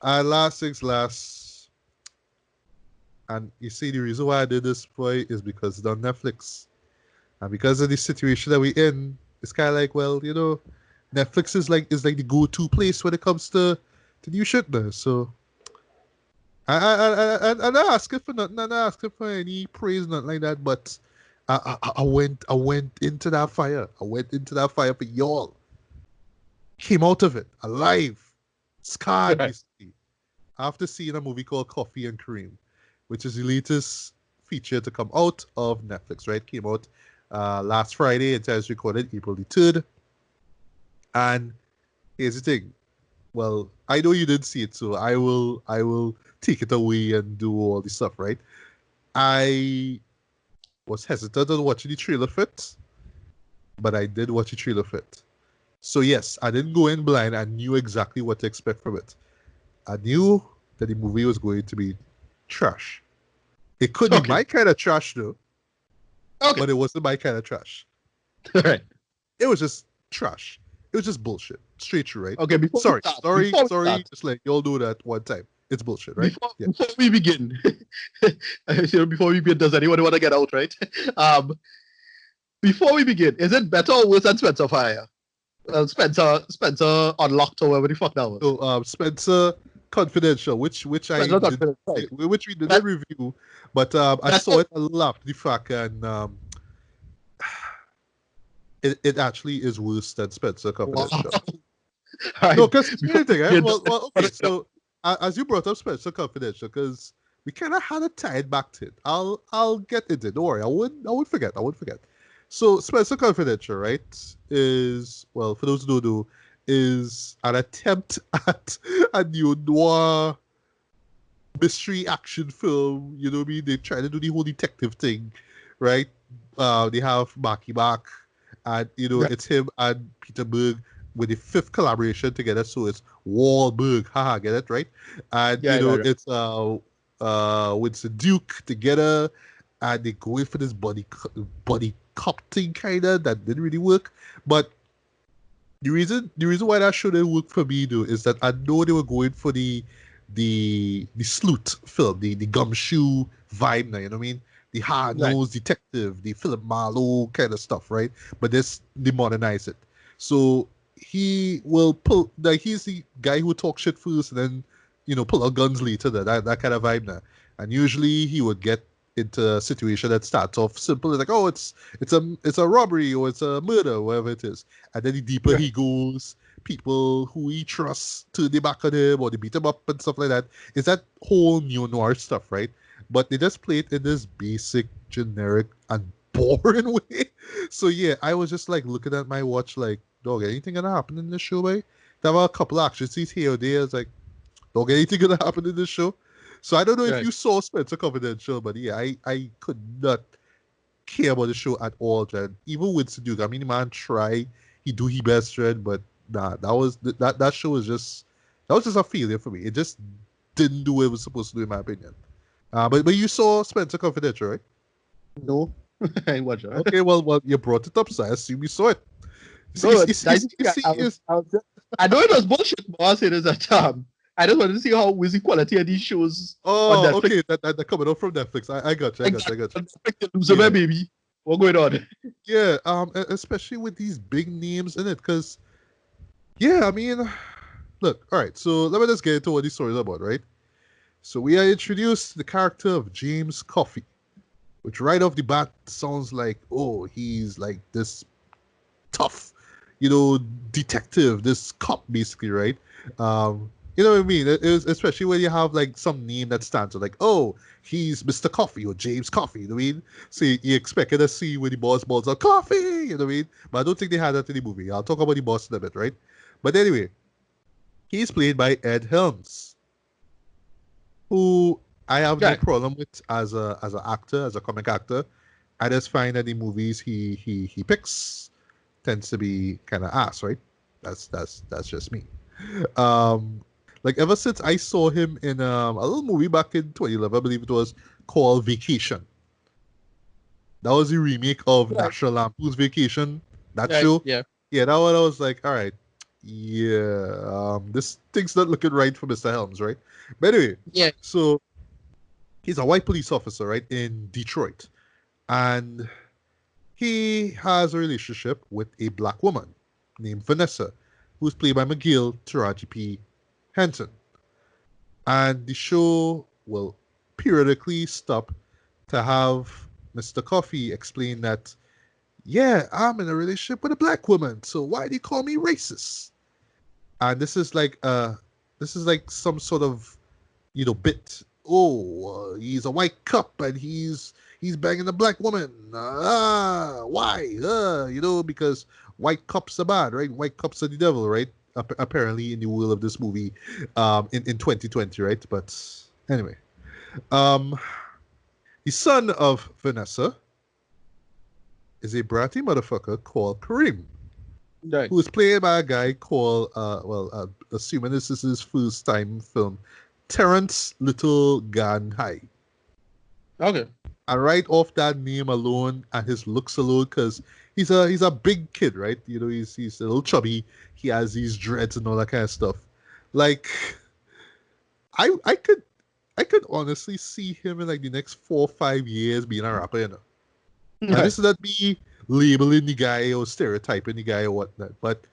Last things last. And you see, the reason why I did this, boy, is because it's on Netflix. And because of the situation that we're in, it's kind of like, well, Netflix is like the go-to place when it comes to new shit now. So I'm not asking for nothing. I'm not asking for any praise, nothing like that. But I went into that fire. I went into that fire for y'all. Came out of it alive, scarred, basically. After seeing a movie called Coffee and Kareem, which is the latest feature to come out of Netflix. Right, came out last Friday. It was recorded April the 3rd. And here's the thing. Well, I know you didn't see it, so I will take it away and do all the stuff, right? I was hesitant on watching the trailer fit, but I did watch the trailer fit. So yes, I didn't go in blind. I knew exactly what to expect from it. I knew that the movie was going to be trash. It could be my kind of trash though, but it wasn't my kind of trash. Right. It was just trash. It was just bullshit. Straight through, right? Okay, sorry. Start. Just like y'all do that one time. It's bullshit, right? Before we begin, before we begin, does anyone want to get out, right? Before we begin, is it better or worse than Spencer Fire? Spencer Unlocked or whatever the fuck that was. So Spencer Confidential, which we didn't review, but I saw it. I loved the fact, and it actually is worse than Spencer Confidential. Wow. No, because okay. So as you brought up Spencer Confidential, because we kind of had to tie it back to it. I'll get into it. Don't worry. I wouldn't forget. So Spencer Confidential, right, is, well, for those who don't know, is an attempt at a neo-noir mystery action film. You know what I mean? They try to do the whole detective thing, right? They have Marky Mark, and it's him and Peter Berg with the 5th collaboration together. So it's Wahlberg, haha, get it right? And it's Winston Duke together, and they go in for this buddy cop thing kinda that didn't really work. But the reason why that shouldn't work for me though is that I know they were going for the sleuth film, the gumshoe vibe now, you know what I mean? The hard-nosed detective, the Philip Marlowe kind of stuff, right? But they modernize it. So he will pull, like, he's the guy who talks shit first and then, pull out guns later, that kind of vibe now. And usually he would get into a situation that starts off simple, like, oh, it's a robbery or it's a murder, whatever it is. And then the deeper he goes, people who he trusts turn their back on him or they beat him up and stuff like that. It's that whole neo-noir stuff, right? But they just play it in this basic, generic, and boring way. So yeah, I was just like looking at my watch like, dog, anything gonna happen in this show, right? There were a couple of action scenes here or there. It's like, dog, anything gonna happen in this show? So I don't know if you saw Spencer Confidential, but yeah, I could not care about the show at all, Jen. Even Winston Duke, I mean, the man try, he do his best, Jen, but nah, that show was just a failure for me. It just didn't do what it was supposed to do, in my opinion. But you saw Spencer Confidential, right? No, I ain't watch it. Okay, well, you brought it up, so I assume you saw it. I know it was bullshit, but I said is that I just wanted to see how was the quality of these shows. Oh, okay, that coming out from Netflix. I got you. Loser, my baby. What going on? Yeah, especially with these big names in it, because yeah, I mean, look, all right. So let me just get into what these stories are about, right? So we are introduced to the character of James Coffey, which right off the bat sounds like, oh, he's like this tough, detective, this cop, basically, right? You know what I mean? It is, especially when you have like some name that stands out, like, oh, he's Mr. Coffey or James Coffey, you know what I mean? So you expected to see when the boss balls out, Coffee, you know what I mean? But I don't think they had that in the movie. I'll talk about the boss in a bit, right? But anyway, he's played by Ed Helms, who I have no problem with as an actor, as a comic actor. I just find that the movies he picks tends to be kind of ass, right? That's just me. Like ever since I saw him in a little movie back in 2011, I believe it was, called Vacation. That was the remake of National Lampoon's Vacation. That show. Yeah. Yeah, that one I was like, all right, Yeah, this thing's not looking right for Mr. Helms, right? But anyway, Yeah. so he's a white police officer, right, in Detroit. And he has a relationship with a black woman named Vanessa, who's played by McGill Taraji P. Henson. And the show will periodically stop to have Mr. Coffee explain that, yeah, I'm in a relationship with a black woman, so why do you call me racist? And this is like some sort of bit. Oh, he's a white cop and he's banging a black woman. Why? Because white cops are bad, right? White cops are the devil, right? Apparently, in the world of this movie, in 2020, right? But anyway, um, the son of Vanessa is a bratty motherfucker called Kareem, Right. who is played by a guy called, assuming this is his first time film, Terrence Little Gun High. Okay. And right off that name alone and his looks alone, because he's a big kid, right? He's a little chubby. He has these dreads and all that kind of stuff. Like, I could honestly see him in like the next 4 or 5 years being a rapper, And Right. this is not me labeling the guy or stereotyping the guy or whatnot, but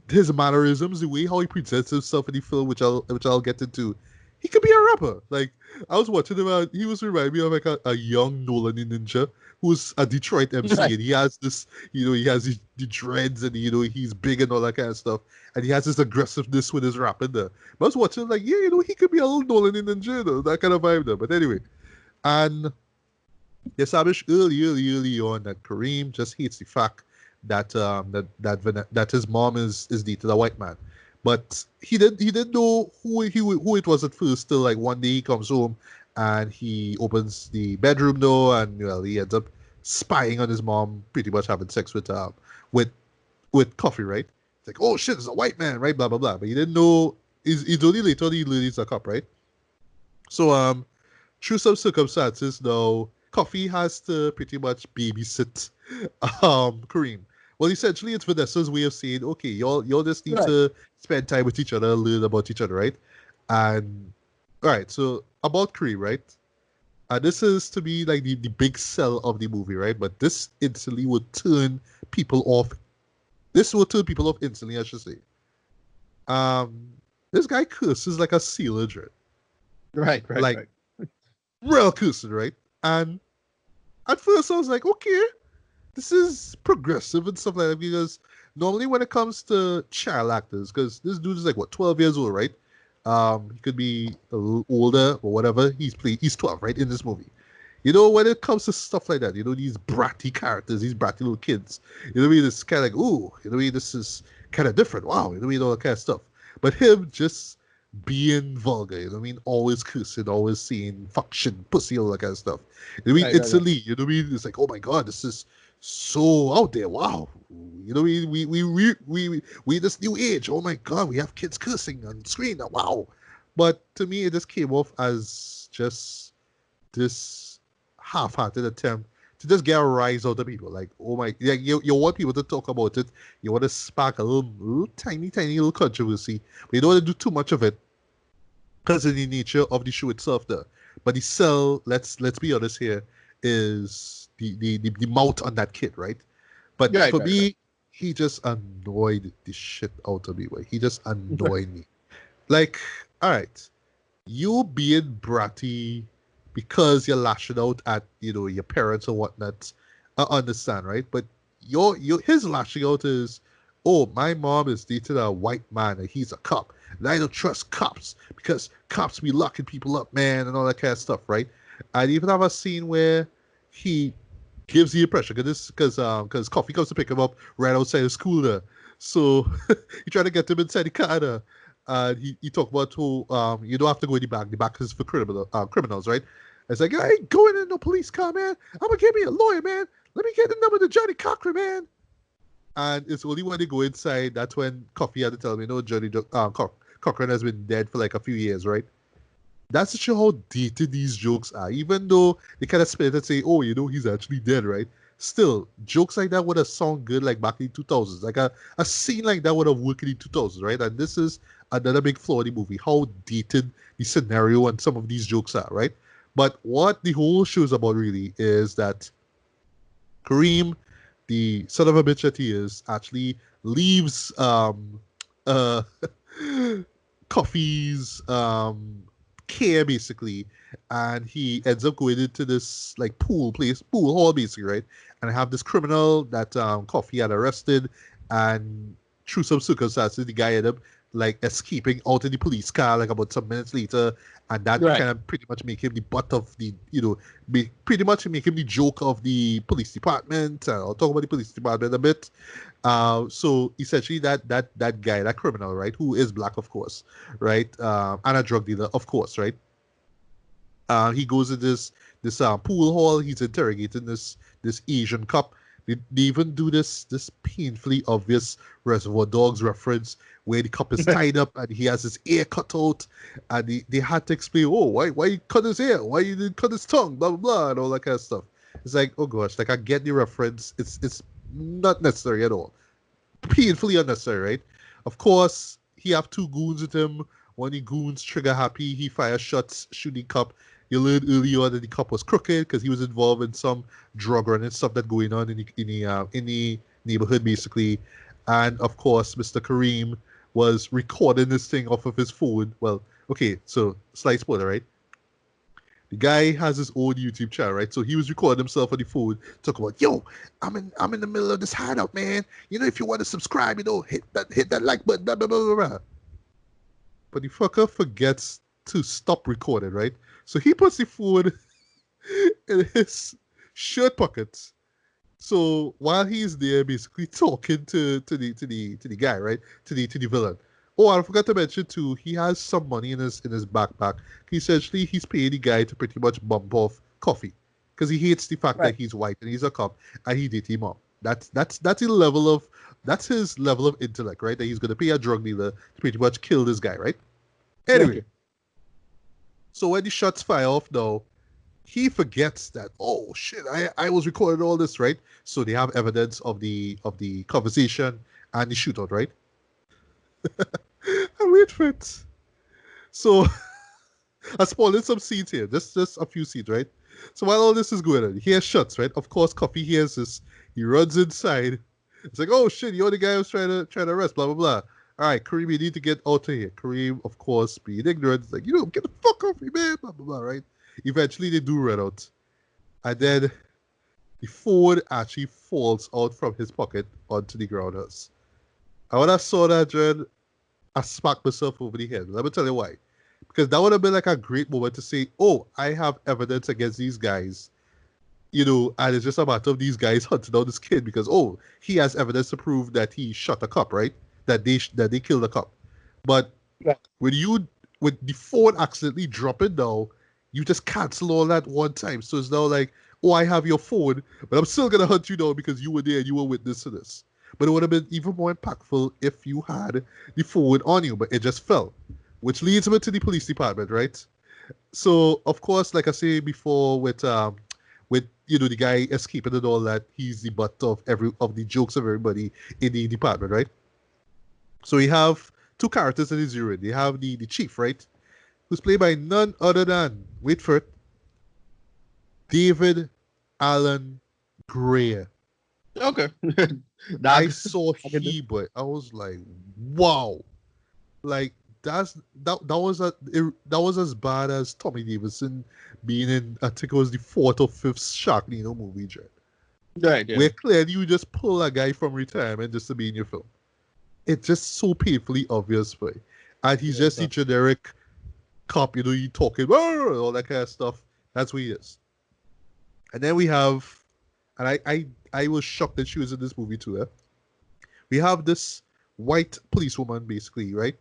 his mannerisms, the way how he presents himself in the film, which I'll get into, he could be a rapper. Like I was watching him, he was reminding me of like a young Nolan Ninja who's a Detroit MC, Right. and he has this, he has the dreads, and he's big and all that kind of stuff, and he has this aggressiveness with his rapping there. But I was watching like, yeah, he could be a little Nolan Ninja, that kind of vibe there. But anyway, and they established early on that Kareem just hates the fact that that his mom is dated a white man, but he didn't know who it was at first. Till like one day he comes home and he opens the bedroom door, and he ends up spying on his mom, pretty much having sex with with Coffee, right? It's like, oh shit, it's a white man, right? Blah blah blah. But he didn't know. He's only later he learned he's a cop, right? So through some circumstances, though, Coffee has to pretty much babysit Kareem. Well, essentially, it's Vanessa's way of saying, okay, y'all just need Right. to spend time with each other, learn about each other, right? And all right, so about Kareem, right? And this is to be like the big sell of the movie, right? But this instantly would turn people off. This will turn people off instantly, I should say. Um, this guy curses like a sailor dread, Right. Right. like Right. real cursing, right? And at first I was like, okay, this is progressive and stuff like that, because normally when it comes to child actors, because this dude is like what, 12 years old, right? He could be a little older or whatever. He's 12, right, in this movie. When it comes to stuff like that, these bratty characters, these bratty little kids, what I mean? It's kind of like, ooh, what I mean? This is kind of different. Wow, what I mean? All that kind of stuff. But him just being vulgar, what I mean? Always cursing, always saying fuck shit, pussy, all that kind of stuff. I mean? Right. Right. Right. Instantly, what I mean? It's like, oh my God, this is so out there. Wow. We this new age. Oh my God, we have kids cursing on screen now. Wow. But to me, it just came off as just this half-hearted attempt to just get a rise out of people. Like, oh my, like you want people to talk about it. You want to spark a little tiny little controversy, but you don't want to do too much of it because of the nature of the show itself. There, but the sell, let's be honest here, is the mouth on that kid, right? But Right. for Right. Right. me, he just annoyed the shit out of me. Way he just annoyed me. Like, all right, you being bratty because you're lashing out at your parents or whatnot, I understand, right? But your his lashing out is, oh, my mom is dating a white man and he's a cop, and I don't trust cops because cops be locking people up, man, and all that kind of stuff, right? I even have a scene where he gives the impression because Coffee comes to pick him up right outside the school there. So he tried to get him inside the car there. And he talked about who you don't have to go in the back. The back is for criminals, right? It's like, I ain't going in no police car, man. I'm gonna get me a lawyer, man. Let me get the number to Johnny Cochran, man. And it's only when they go inside that's when Coffee had to tell me, no, Cochran has been dead for like a few years, right? That's just how dated these jokes are. Even though they kind of spit it and say, oh, he's actually dead, right? still, jokes like that would have sound good like back in the 2000s. Like a scene like that would have worked in the 2000s, right? And this is another big flaw in the movie, how dated the scenario and some of these jokes are, right? But what the whole show is about really is that Kareem, the son of a bitch that he is, actually leaves uh Coffee's care basically, and he ends up going into this like pool hall basically, right? And I have this criminal that Coffee had arrested, and through some circumstances, the guy ended up like escaping out of the police car like about some minutes later, and that Right. kind of pretty much make him the butt of the pretty much make him the joke of the police department. I'll talk about the police department a bit. So essentially, that guy, that criminal, right, who is black, of course, right, and a drug dealer, of course, right. He goes to this pool hall. He's interrogating this Asian cop. They even do this painfully obvious Reservoir Dogs reference where the cop is tied up and he has his ear cut out, and they had to explain, oh, why you cut his ear, why you didn't cut his tongue, blah blah blah, and all that kind of stuff. It's like, oh gosh, like I get the reference. It's not necessary at all, painfully unnecessary, right? Of course, he have two goons with him. One of the goons trigger happy. He fires shots, shooting cop. You learned early on that the cop was crooked because he was involved in some drug running stuff that going on in the neighborhood basically. And of course, Mr. Kareem was recording this thing off of his phone. Well, okay, so slight spoiler, right? The guy has his own YouTube channel, right? So he was recording himself on the phone, talking about, "Yo, I'm in the middle of this hideout, man. You know, if you want to subscribe, hit that like button, blah blah blah blah blah." But the fucker forgets to stop recording, right? So he puts the phone in his shirt pocket. So while he's there, basically talking to the guy, right, to the villain. Oh, I forgot to mention too. He has some money in his backpack. Essentially, he's paying the guy to pretty much bump off Coffee because he hates the fact Right. that he's white and he's a cop and he did him up. That's the level of that's his level of intellect, right? That he's gonna pay a drug dealer to pretty much kill this guy, right? Anyway, Okay. so when the shots fire off, though, he forgets that, oh shit, I was recording all this, right? So they have evidence of the conversation and the shootout, right? And wait for it. So I'm spoiling some scenes here, just a few scenes, right? So while all this is going on, he hears shots, right? Of course, Coffee hears this. He runs inside. It's like, oh shit, you're the guy who's trying to arrest, blah blah blah. All right, Kareem, you need to get out of here. Kareem, of course, being ignorant, is like, get the fuck off me, man, blah blah blah, right? Eventually, they do run out, and then the phone actually falls out from his pocket onto the ground. And when I saw that, Jared, I smacked myself over the head. Let me tell you why. Because that would have been like a great moment to say, oh, I have evidence against these guys, and it's just a matter of these guys hunting down this kid because, oh, he has evidence to prove that he shot a cop, right? That they killed a cop. But Right. when you with the phone accidentally dropping down, you just cancel all that one time. So it's now like, oh, I have your phone, but I'm still gonna hunt you down because you were there and you were witness to this. But it would have been even more impactful if you had the phone on you, but it just fell. Which leads me to the police department, right? So of course, like I say before, with the guy escaping and all that, he's the butt of the jokes of everybody in the department, right? So we have two characters in the zero. They have the chief, right? Who's played by none other than, wait for it, David Allen Greer. Okay. I That saw I can do. he, but I was like, wow. Like that was as bad as Tommy Davidson being in, I think it was the fourth or fifth Sharknado movie, Jet. Right. Yeah. Where clearly you just pull a guy from retirement just to be in your film. It's just so painfully obvious for you. And he's Yeah. just the generic cop, you talking all that kind of stuff. That's what he is. And then we have, and I was shocked that she was in this movie too. We have this white policewoman basically, right?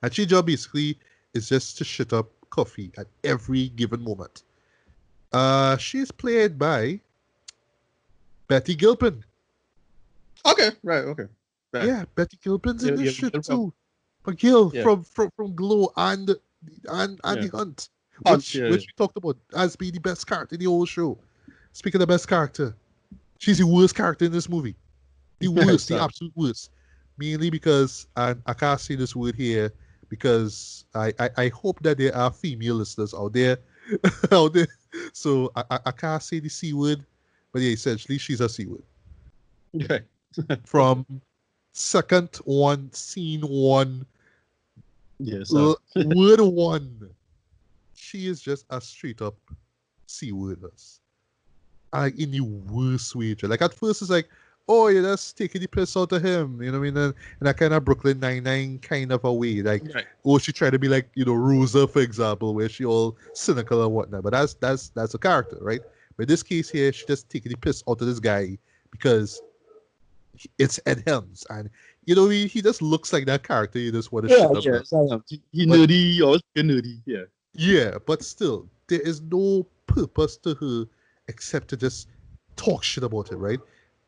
And she job basically is just to shut up Coffee at every given moment. She's played by Betty Gilpin. Okay. Right. Okay. Right. Yeah, Betty Gilpin's in this You shit can from. too. McGill Yeah. from Glow and Yeah. the Hunt, Hunt. which Yeah. which we talked about as being the best character in the whole show. Speaking of best character, She's the worst character in this movie. The worst, the Sorry. absolute worst. Mainly because, and I can't say this word here because I hope that there are female listeners out there. out there. So I can't say the C word, but yeah, essentially she's a C word. Okay. From second one, scene one, Yes. word one, she is just a straight up C wordless. Like in the worst way. Like at first it's like, oh, you're just taking the piss out of him. You know what I mean? In that kind of Brooklyn Nine-Nine kind of a way. Like, Right. or she tried to be like, Rosa, for example, where she all cynical and whatnot. But that's a character, right? But in this case here, she just taking the piss out of this guy because it's Ed Helms. And, he just looks like that character you just want to shit up. Yes, I am. He But nerdy, always nerdy. Yeah. yeah, but still, there is no purpose to her except to just talk shit about it, right?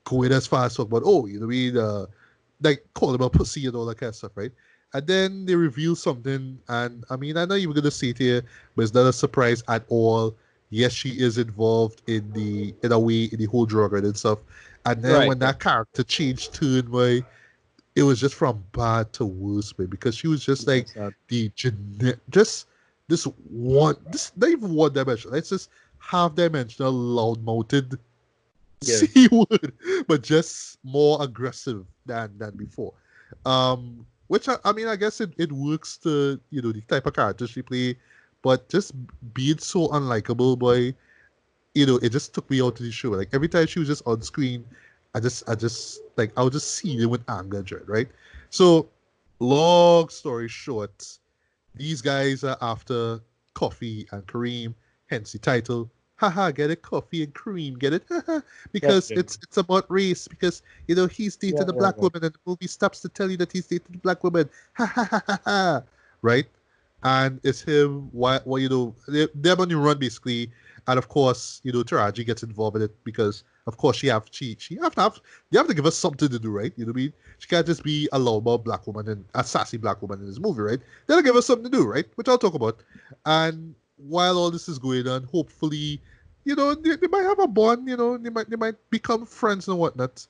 Going as far as talk about, oh, you know what I mean? Like, call him a pussy and all that kind of stuff, right? And then they reveal something, and I mean, I know you were gonna say it here, but it's not a surprise at all. Yes, she is involved in a way in the whole drug and stuff. And then Right. when that character changed turned, way, it was just from bad to worse, man, because she was just like Yes, just this not even one dimensional. It's just half dimensional, loud mouthed yes. C word, but just more aggressive than before. Which I mean, I guess it works to the type of character she play, but just being so unlikable, boy, it just took me out of the show. Like every time she was just on screen, I just like I would just see them with anger and dread, right? So, long story short, these guys are after Coffee and Kareem, hence the title. Haha, get it, Coffee and Kareem, get it? Haha, Yes, because yes. it's about race. Because he's dating Yeah, a yeah, black yeah. woman, and the movie stops to tell you that he's dating a black woman. Ha ha ha ha ha. Right? And it's him. Why they're on the run basically, and of course Taraji gets involved in it because of course she have to have they have to give us something to do, right? You know what I mean? She can't just be a loud black woman and a sassy black woman in this movie, right? They'll give us something to do, right? Which I'll talk about. And while all this is going on, hopefully, they might have a bond. They might become friends and whatnot.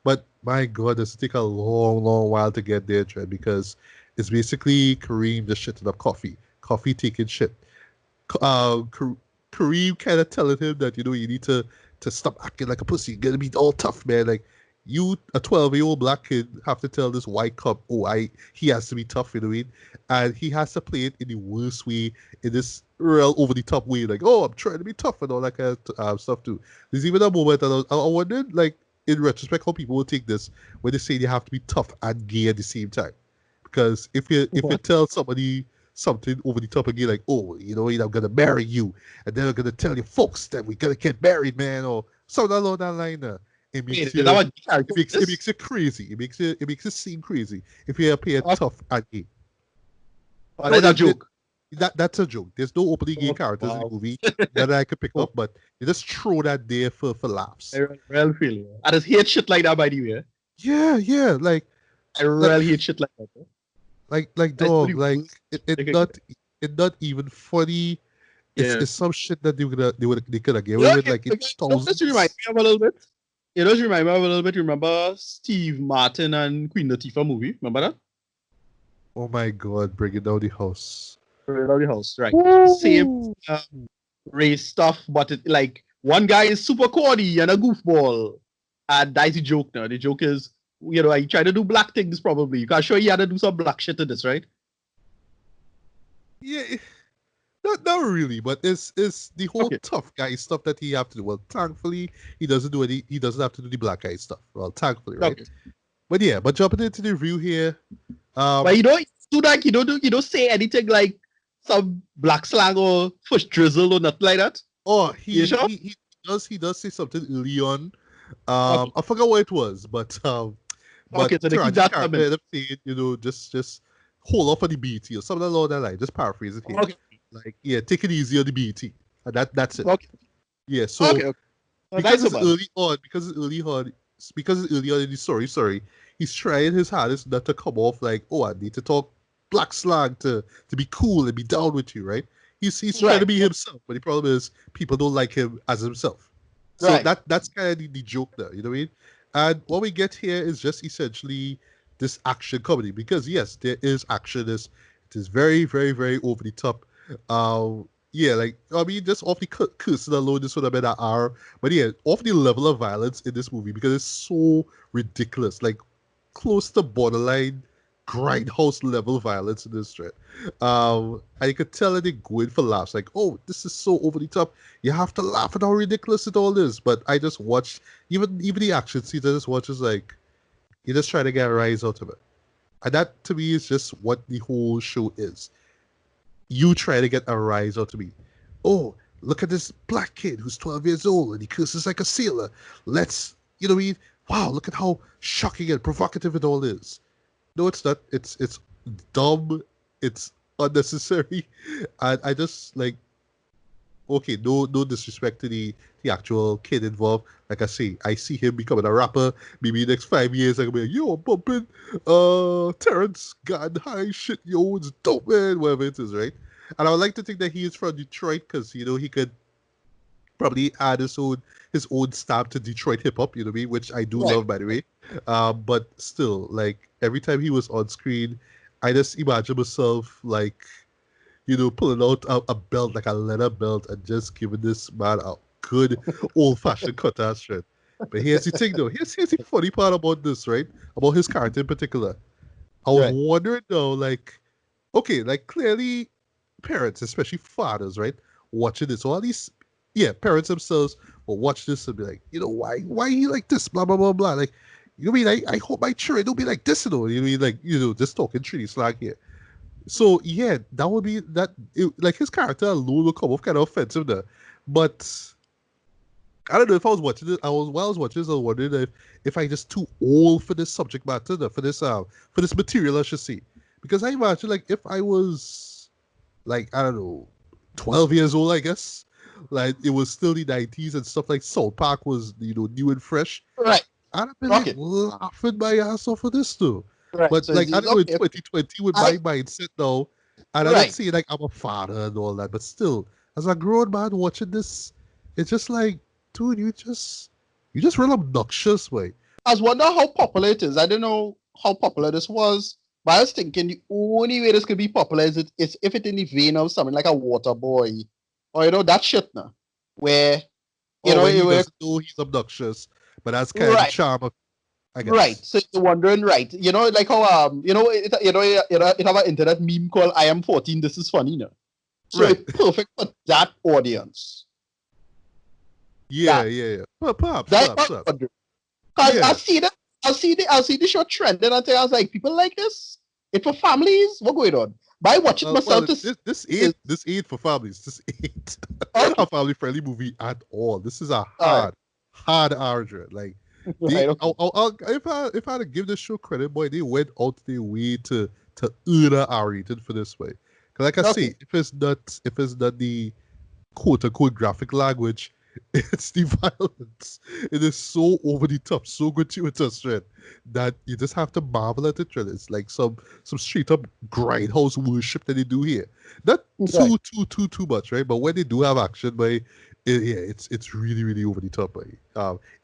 But my God, it's take a long, long while to get there, Trent, because it's basically Kareem just shitting up Coffee taking shit. Kareem kind of telling him that you need to stop acting like a pussy. You gotta be all tough, man. Like you, a 12-year-old black kid, have to tell this white cop, oh, he has to be tough, you know what I mean? And he has to play it in the worst way, in this real over the top way, like, oh, I'm trying to be tough and all that kind of stuff too. There's even a moment that I wondered, like, in retrospect, how people will take this when they say they have to be tough and gay at the same time. Because if you tell somebody something over the top again, like, oh, I'm gonna marry you, and then I'm gonna tell your folks that we're gonna get married, man, or something along that line. It Wait, makes is that you, what it character makes it is? makes it crazy. It makes it seem crazy if you appear Okay. tough and gay. Oh, No, that's a joke. that's a joke. There's no openly gay Okay, characters in the wow. movie that I could pick Oh, up, but they just throw that there for laughs. I really feel you. I just hate shit like that, by the way. Yeah, I like really hate shit like that. like It's dog, pretty like worst. Okay. it not even funny. Yeah. It's some shit that they could have get You away know, with like in this remind thousands. me of a little bit. It does remind me of a little bit. Remember Steve Martin and Queen Latifah movie? Remember that? Oh my God, bring it down the house. Right out the house, right? Same Woo! race stuff, but it, like one guy is super corny and a goofball, and that's the joke. Now the joke is, I try to do black things probably. You can show you how to do some black shit in this, right? Yeah, not really, but it's the whole Okay. tough guy stuff that he have to do. Well, thankfully he doesn't have to do the black guy stuff. Well, thankfully, right? Okay. But yeah, but jumping into the review here, But um, you don't do that. You don't say anything like some black slang or push drizzle or nothing like that. oh You sure? he does say something early on. Okay. I forgot what it was, but Okay. So they keep Taraji that character coming. ended up saying, just hold off on the BT or something along that line. Just paraphrase it here. Okay. Like, yeah, take it easy on the BT. And that's it. Okay. Yeah, Okay. so Okay. That's because so it's bad. early on, in the sorry, he's trying his hardest not to come off like, oh, I need to talk black slang to be cool and be down with you, right? He's trying to Right. be himself, but the problem is people don't like him as himself. So Right. that's kind of the joke there, you know what I mean? And what we get here is just essentially this action comedy because yes, there is action. It is very, very, very over the top. Yeah, like I mean, just off the cursing alone, this would have been an hour. But yeah, off the level of violence in this movie because it's so ridiculous, like close to borderline grindhouse level violence in this thread. And you could tell that they're going for laughs, like, oh, this is so over the top. You have to laugh at how ridiculous it all is. But I just watched even the action scenes. I just watch is like you're just trying to get a rise out of it, and that to me is just what the whole show is. You try to get a rise out of me. Oh, look at this black kid who's 12 years old and he curses like a sailor. Let's, you know what I mean? Wow, look at how shocking and provocative it all is. No, it's not. It's dumb. It's unnecessary. And I just like okay, no disrespect to the actual kid involved. Like I say, I see him becoming a rapper. Maybe next 5 years I can be like, yo, I'm bumping Terrence God high shit, yo, it's dope man, whatever it is, right? And I would like to think that he is from Detroit because he could probably add his own stamp to Detroit hip hop, you know what I mean? Which I do Right. love, by the way. But still, like every time he was on screen, I just imagine myself like pulling out a belt like a leather belt and just giving this man a good old fashioned cut ass shit. But here's the thing though. Here's the funny part about this, right? About his character in particular. I was Right. wondering though, like, okay, like clearly parents, especially fathers, right, watching this, or at least parents themselves will watch this and be like, why he like this, blah blah blah blah. Like, you know what I mean? I hope my children don't be like this, you know what I mean? Like, just talking treaty slang here. So yeah, that would be that. Like his character alone will come off kind of offensive there, but I don't know if I was watching it. While I was watching this, I was wondering if I just too old for this subject matter, for this material, I should say. Because I imagine like if I was like I don't know, 12 years old, I guess, like it was still the 90s and stuff like South Park was new and fresh. Right. I'd have been like Okay. laughing my ass off for this too. Right. But So like I don't know in okay. 2020 with I my mindset now, and I'm not right. saying like I'm a father and all that, but still, as a grown man watching this, it's just like, dude, you just real obnoxious, way. I was wondering how popular it is. I don't know how popular this was, but I was thinking the only way this could be popular is if it in the vein of something like a water boy, or that shit now, where Or where he where doesn't know he's obnoxious, but that's kind of the right. charm of, I Right. guess. So you're wondering, right? Like how it have an internet meme called "I am 14. This is funny," now. So Right. it's perfect for that audience. Yeah, That yeah, yeah. Perhaps, that perhaps, perhaps. because I Yeah. see that I see the show trending and I was like, people like this. It for families. What going on? But I watch it Well, myself to see is this ain't for families. This ain't okay. a family friendly movie at all. This is a All right. hard R. Like they, Right. Okay. if I had to give this show credit, boy, they went out their way to earn a R rated for this way. Because like I Okay. say, if it's not the quote unquote graphic language, it's the violence. It is so over the top, so gratuitous, right? That you just have to marvel at it. Right? It's like some straight up grindhouse worship that they do here. Not Right. too much, right? But when they do have action, it's really really over the top,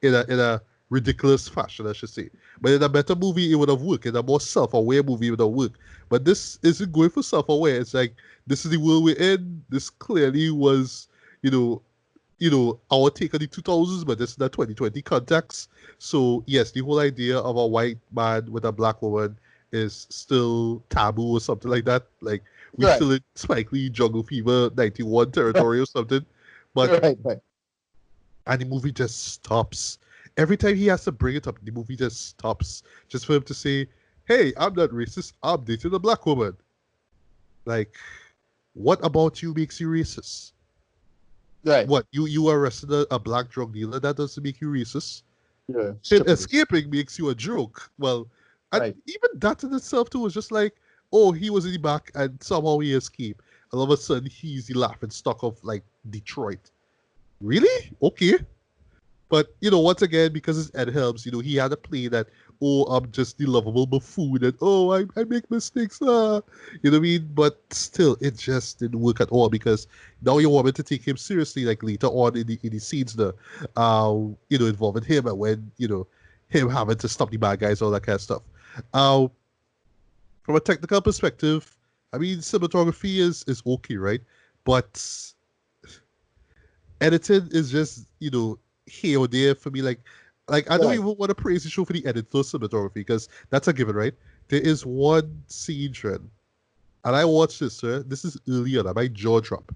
in a ridiculous fashion, I should say. But in a better movie, it would have worked. In a more self-aware movie, it would have worked. But this isn't going for self-aware. It's like this is the world we're in. This clearly was, you know, our take on the 2000s, but this is the 2020 context. So yes, the whole idea of a white man with a black woman is still taboo or something like that. Like we Right. still in Spike Lee Jungle Fever 91 territory or something. But Right. Right. and the movie just stops. Every time he has to bring it up, the movie just stops. Just for him to say, hey, I'm not racist, I'm dating a black woman. Like, what about you makes you racist? Right. What, you arrested a black drug dealer? That doesn't make you racist. Yeah. And Stupid. escaping makes you a joke. Well, and Right. even that in itself too was just like, oh, he was in the back and somehow he escaped. All of a sudden, he's the laughing stock of like Detroit. Really? Okay. But once again, because it's Ed Helms, he had to play that oh, I'm just the lovable buffoon, and oh, I make mistakes, you know what I mean? But still, it just didn't work at all because now you want me to take him seriously, like later on in the scenes, you know, involving him and when, you know, him having to stop the bad guys, all that kind of stuff. Uh, from a technical perspective, I mean, cinematography is okay, right? But editing is just, you know, here or there for me. Like I don't Right. even want to praise the show for the edit for cinematography because that's a given, right? There is one scene trend, and I watched this, sir. This is early on, and my jaw dropped.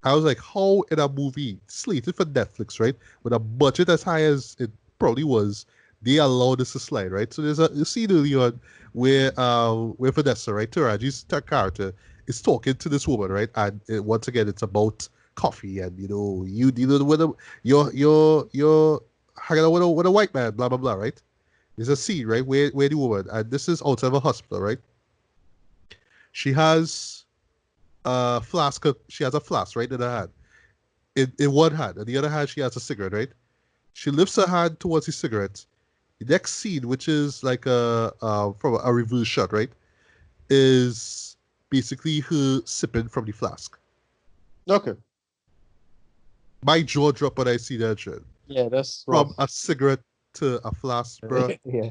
I was like, how in a movie slated for Netflix, right, with a budget as high as it probably was, they allowed this to slide, right? So there's a scene early on where Vanessa, right, Taraji's character is talking to this woman, right, and once again it's about coffee and you know you dealing with a you're hanging out with a white man, blah blah blah, right? There's a scene right where the woman, and this is outside of a hospital, right? She has a flask. She has a flask right in her hand. In one hand, and the other hand she has a cigarette, right? She lifts her hand towards the cigarette. The next scene, which is like a from a reverse shot, right, is basically her sipping from the flask. Okay. My jaw dropped when I see that shit. Yeah, that's rough. From a cigarette to a flask, bro. Yeah.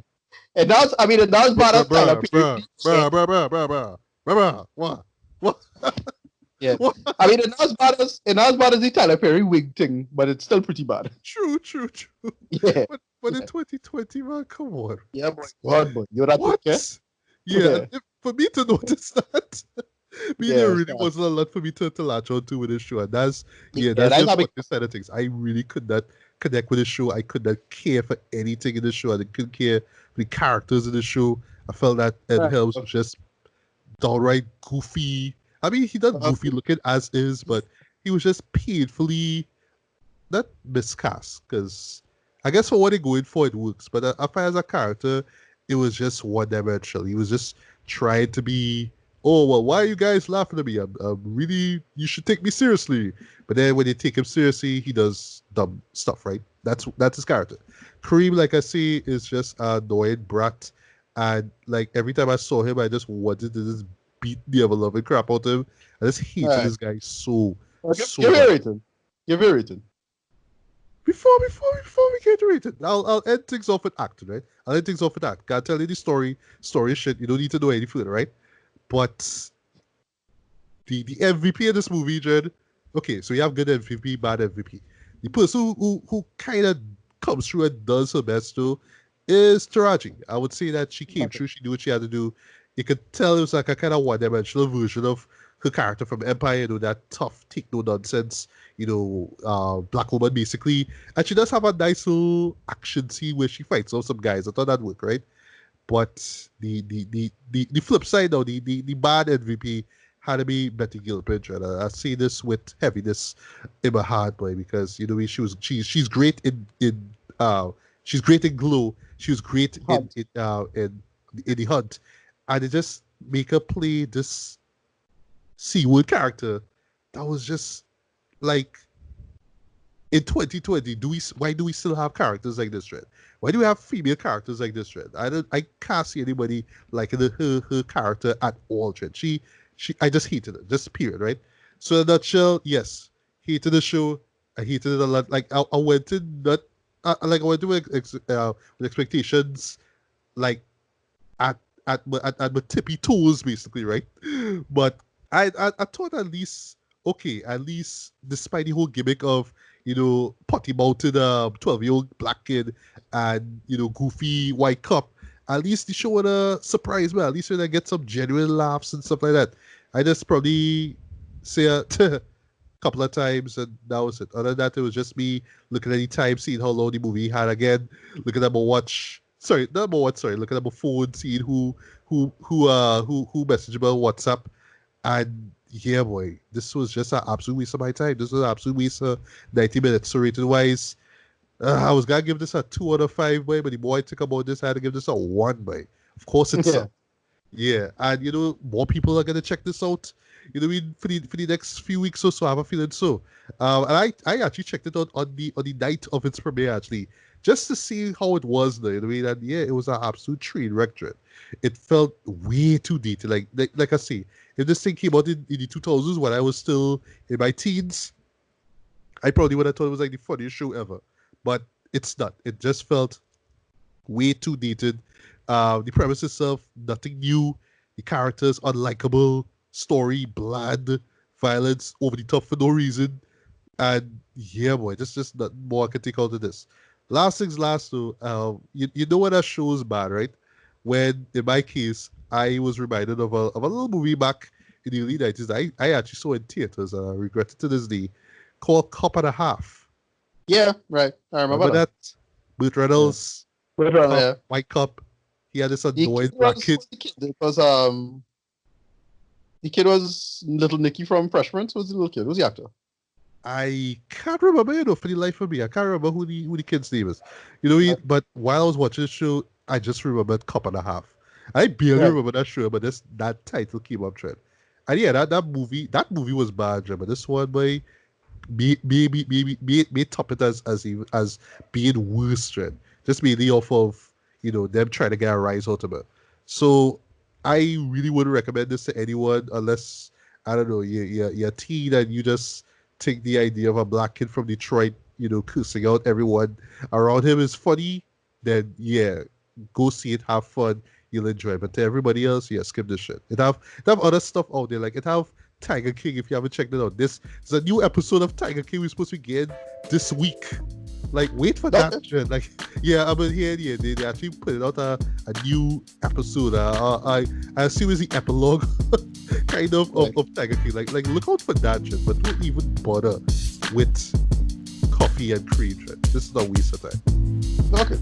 And that's, I mean, and that's Bruh, bad as Tyler bruh, Perry. bruh, bruh, bruh, bruh, bruh, bruh, bruh, what? What? Yeah. What? I mean, and not as bad as the Tyler Perry wig thing, but it's still pretty bad. True, true, true. Yeah. But in 2020, man, come on. Yeah, boy. God, boy. You're not What? okay? Yeah, Yeah. for me to notice that, there Yeah. really wasn't a lot for me to latch on to with this show. And that's That's just a big. what this side of things. I really could not connect with the show. I could not care for anything in the show. I couldn't care for the characters in the show. I felt that Ed Helms was just downright goofy. I mean, he not goofy looking as is, but he was just painfully not miscast. Because I guess for what they're going for, it works. But as a character, it was just one dimensional. He was just trying to be, oh, well, why are you guys laughing at me? I'm really, you should take me seriously. But then when they take him seriously, he does dumb stuff, right? That's his character. Kareem, like I say, is just a annoying brat. And like every time I saw him, I just wanted to just beat the ever loving crap out of him. I just hated this guy so Give me a much. rating. Give me a rating. Before we get to it, I'll end things off with acting, right? I'll end things off with that. Can't tell you the story shit. You don't need to know any further, right? But the MVP of this movie, Jed. Okay, so you have good MVP, bad MVP. The person who kind of comes through and does her best though is Taraji. I would say that she came through. She knew what she had to do. You could tell it was like a kind of one-dimensional version of her character from Empire. You know, that tough, take no nonsense. You know, black woman basically. And she does have a nice little action scene where she fights off some guys. I thought that worked, right? But the flip side though, the bad MVP had to be Betty Gilpin. And I say this with heaviness in my heart, boy, because you know she's great she's great in Glow. She was great in the Hunt, and they just make her play this C-word character that was just like in 2020, why do we still have characters like this, Red? Why do we have female characters like this, Red? I can't see anybody like her character at all, Red. I just hated it, just period, right? So in a nutshell, yes, hated the show. I hated it a lot. Like I went in not like I went to with expectations like at my tippy toes, basically, right? But I thought at least despite the whole gimmick of you know potty mounted 12-year-old black kid and you know goofy white cop, at least the show would surprise me. At least when I get some genuine laughs and stuff like that. I just probably say a couple of times and that was it. Other than that, it was just me looking at the time, seeing how long the movie had again, looking at my watch. Sorry, not my watch. Sorry, looking at my phone, seeing who messaged me on WhatsApp, and yeah, boy, this was just an absolute waste of my time. This was an absolute waste of 90 minutes. So rating wise, I was gonna give this a 2 out of 5, boy, but the more I think about this, I had to give this a 1, boy. Of course, it's yeah, and you know more people are gonna check this out. You know, for the next few weeks or so. I have a feeling so. And I actually checked it out on the night of its premiere actually just to see how it was there. The way that it was an absolute train wreck. Dread. It felt way too detailed. Like I say, if this thing came out in the 2000s when I was still in my teens, I probably would have thought it was like the funniest show ever. But it's not. It just felt way too dated. The premise itself, nothing new. The characters, unlikable. Story, bland. Violence, over the top for no reason. And yeah, boy, just not more I can take out of this. Last things last, though, you know when a show is bad, right? When, in my case, I was reminded of a little movie back in the early 90s I actually saw in theaters, and I regret it to this day, called Cop and a Half. Yeah, right. I remember Remember that? Burt Reynolds, Yeah. cop, white cop. He had this annoying black kid. It was the kid was little Nicky from Freshman. Was the little kid? Who's the actor? I can't remember, for the life of me. I can't remember who the kid's name is. But while I was watching the show, I just remembered Cop and a Half. I barely remember that show, but that title came up trend. And yeah, that movie was bad, but this one by may top it as being worse trend. Just mainly off of them trying to get a rise out of it. So I really wouldn't recommend this to anyone unless I don't know you're a teen and you just take the idea of a black kid from Detroit, cursing out everyone around him is funny. Then go see it, have fun, you'll enjoy it. But to everybody else, skip this shit. It have other stuff out there, like it have Tiger King. If you haven't checked it out, this is a new episode of Tiger King we're supposed to get this week. Like, wait for that shit. Like, I've been here. They actually put out a new episode. I assume it's the epilogue, kind of Tiger King. Like, look out for that shit. But don't even bother with coffee and cream shit. This is a waste of time. Okay.